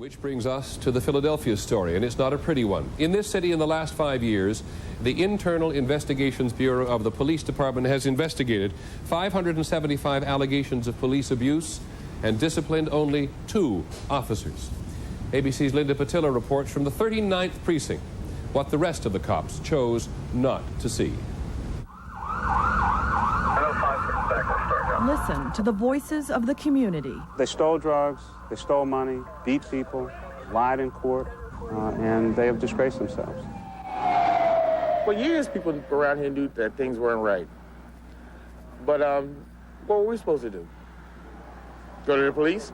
Which brings us to the Philadelphia story, and it's not a pretty one. In this city in the last 5 years, the Internal Investigations Bureau of the Police Department has investigated 575 allegations of police abuse and disciplined only 2 officers. ABC's Linda Patilla reports from the 39th precinct what the rest of the cops chose not to see. Listen to the voices of the community. They stole drugs, they stole money, beat people, lied in court, and they have disgraced themselves. For years, people around here knew that things weren't right. But what were we supposed to do? Go to the police?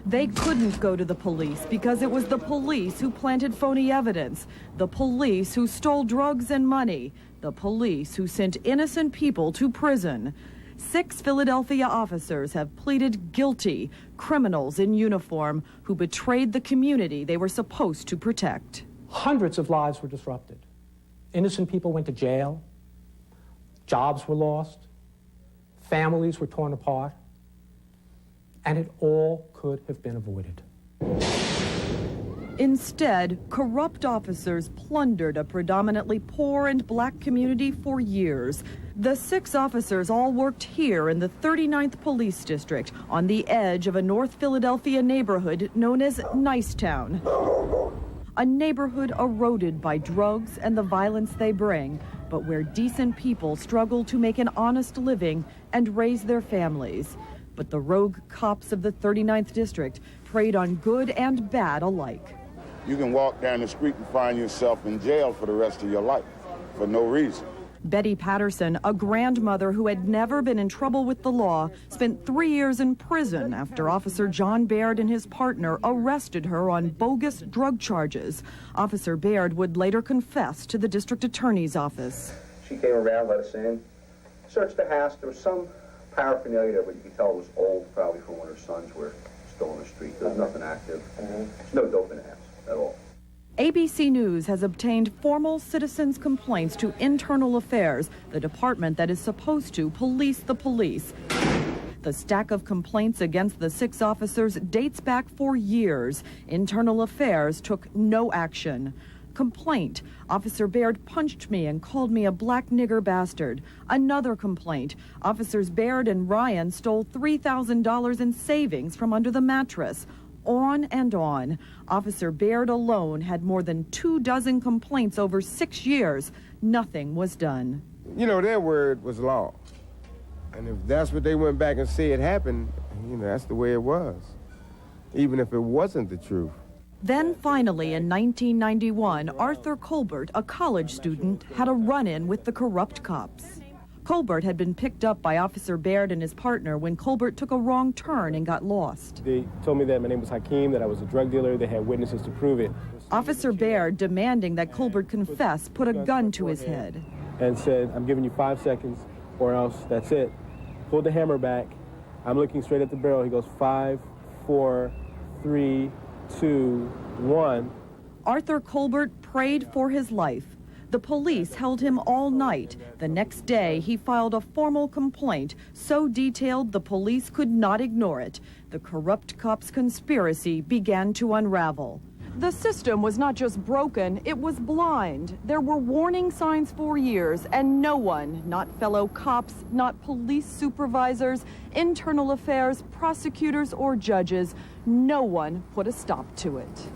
They couldn't go to the police because it was the police who planted phony evidence, the police who stole drugs and money, the police who sent innocent people to prison. 6 Philadelphia officers have pleaded guilty, criminals in uniform who betrayed the community they were supposed to protect. Hundreds of lives were disrupted. Innocent people went to jail. Jobs were lost. Families were torn apart. And it all could have been avoided. Instead, corrupt officers plundered a predominantly poor and black community for years. The 6 officers all worked here in the 39th Police District on the edge of a North Philadelphia neighborhood known as Nicetown. A neighborhood eroded by drugs and the violence they bring, but where decent people struggle to make an honest living and raise their families. But the rogue cops of the 39th District preyed on good and bad alike. You can walk down the street and find yourself in jail for the rest of your life for no reason. Betty Patterson, a grandmother who had never been in trouble with the law, spent 3 years in prison after Officer John Baird and his partner arrested her on bogus drug charges. Officer Baird would later confess to the district attorney's office. She came around, let us in, searched the house. There was some paraphernalia that you could tell was old, probably from when her sons were still on the street. There was nothing active. There's no dope in the house at all. ABC News has obtained formal citizens' complaints to Internal Affairs, the department that is supposed to police the police. The stack of complaints against the 6 officers dates back for years. Internal Affairs took no action. Complaint: Officer Baird punched me and called me a black nigger bastard. Another complaint: Officers Baird and Ryan stole $3,000 in savings from under the mattress. On and on. Officer Baird alone had more than 24 complaints over 6 years. Nothing was done. You know, their word was law. And if that's what they went back and said happened, you know, that's the way it was, even if it wasn't the truth. Then finally in 1991, Arthur Colbert, a college student, had a run-in with the corrupt cops. Colbert had been picked up by Officer Baird and his partner when Colbert took a wrong turn and got lost. They told me that my name was Hakeem, that I was a drug dealer. They had witnesses to prove it. Officer Baird, demanding that Colbert confess, put a gun to his head. And said, I'm giving you 5 seconds or else that's it. Pulled the hammer back. I'm looking straight at the barrel. He goes 5, 4, 3, 2, 1. Arthur Colbert prayed for his life. The police held him all night. The next day, he filed a formal complaint, so detailed the police could not ignore it. The corrupt cops' conspiracy began to unravel. The system was not just broken, it was blind. There were warning signs for years, and no one, not fellow cops, not police supervisors, internal affairs, prosecutors, or judges, no one put a stop to it.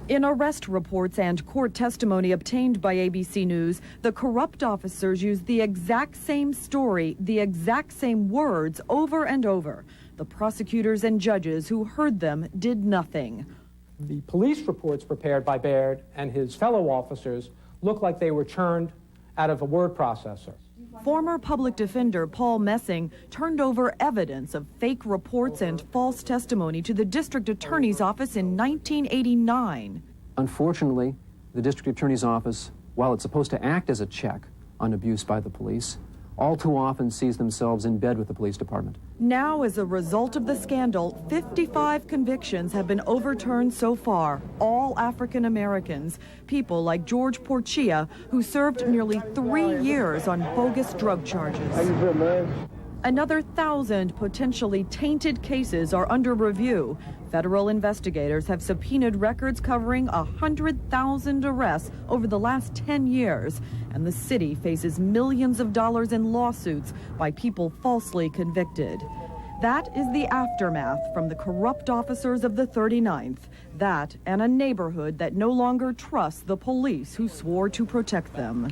In arrest reports and court testimony obtained by ABC News, the corrupt officers used the exact same story, the exact same words over and over. The prosecutors and judges who heard them did nothing. The police reports prepared by Baird and his fellow officers look like they were churned out of a word processor. Former public defender Paul Messing turned over evidence of fake reports and false testimony to the district attorney's office in 1989. Unfortunately, the district attorney's office, while it's supposed to act as a check on abuse by the police, all too often sees themselves in bed with the police department. Now, as a result of the scandal, 55 convictions have been overturned so far, all African Americans, people like George Porchia, who served nearly 3 years on bogus drug charges. How you been, man? Another 1,000 potentially tainted cases are under review. Federal investigators have subpoenaed records covering 100,000 arrests over the last 10 years, and the city faces millions of dollars in lawsuits by people falsely convicted. That is the aftermath from the corrupt officers of the 39th. That and a neighborhood that no longer trusts the police who swore to protect them.